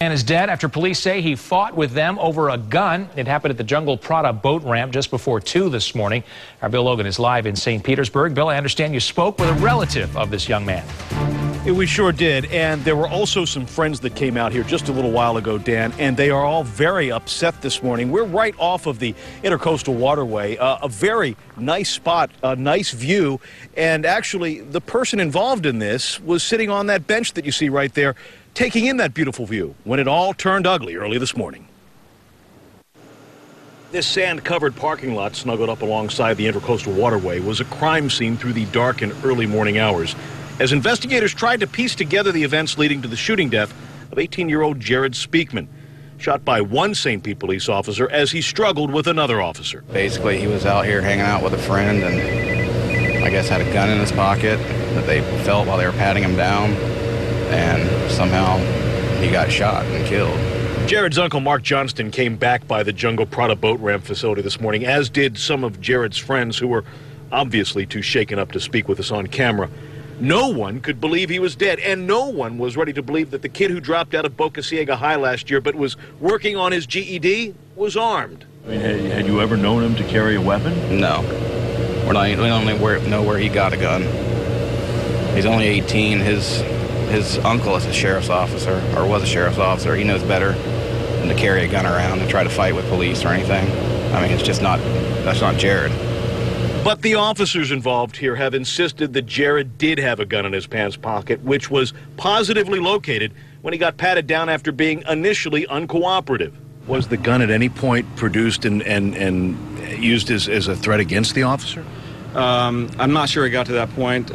Man is dead after police say he fought with them over a gun. It happened at the Jungle Prada boat ramp just before 2 this morning. Our Bill Logan is live in St. Petersburg. Bill, I understand you spoke with a relative of this young man. We sure did, and there were also some friends that came out here just a little while ago, Dan, and they are all very upset this morning. We're right off of the Intercoastal Waterway, a very nice spot, a nice view, and actually the person involved in this was sitting on that bench that you see right there, taking in that beautiful view when it all turned ugly early this morning. This sand-covered parking lot snuggled up alongside the Intercoastal Waterway was a crime scene through the dark and early morning hours as investigators tried to piece together the events leading to the shooting death of 18-year-old Jared Speakman, shot by one St. Pete police officer as he struggled with another officer. Basically, he was out here hanging out with a friend and I guess had a gun in his pocket that they felt while they were patting him down, and somehow he got shot and killed. Jared's uncle, Mark Johnston, came back by the Jungle Prada boat ramp facility this morning, as did some of Jared's friends who were obviously too shaken up to speak with us on camera. No one could believe he was dead, and no one was ready to believe that the kid who dropped out of Boca Ciega High last year but was working on his GED was armed. I mean, had you ever known him to carry a weapon? No. We don't know where he got a gun. He's only 18. His uncle is a sheriff's officer, or was a sheriff's officer. He knows better than to carry a gun around and try to fight with police or anything. I mean, it's just not, that's not Jared. But the officers involved here have insisted that Jared did have a gun in his pants pocket, which was positively located when he got patted down after being initially uncooperative. Was the gun at any point produced and used as a threat against the officer? I'm not sure it got to that point.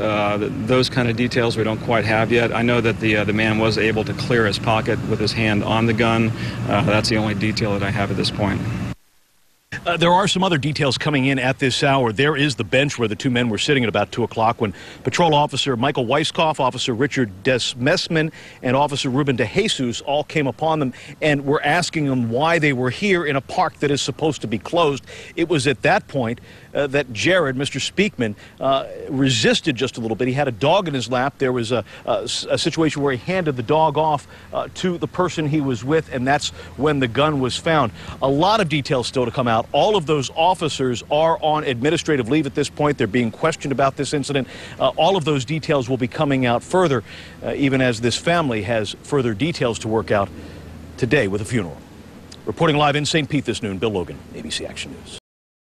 Those kind of details we don't quite have yet. I know that the man was able to clear his pocket with his hand on the gun. That's the only detail that I have at this point. There are some other details coming in at this hour. There is the bench where the two men were sitting at about 2 o'clock when Patrol Officer Michael Weiskopf, Officer Richard Desmesman, and Officer Ruben De Jesus all came upon them and were asking them why they were here in a park that is supposed to be closed. It was at that point that Jared, Mr. Speakman, resisted just a little bit. He had a dog in his lap. There was a situation where he handed the dog off to the person he was with, and that's when the gun was found. A lot of details still to come out. All of those officers are on administrative leave at this point. They're being questioned about this incident. All of those details will be coming out further, even as this family has further details to work out today with a funeral. Reporting live in St. Pete this noon, Bill Logan, ABC Action News.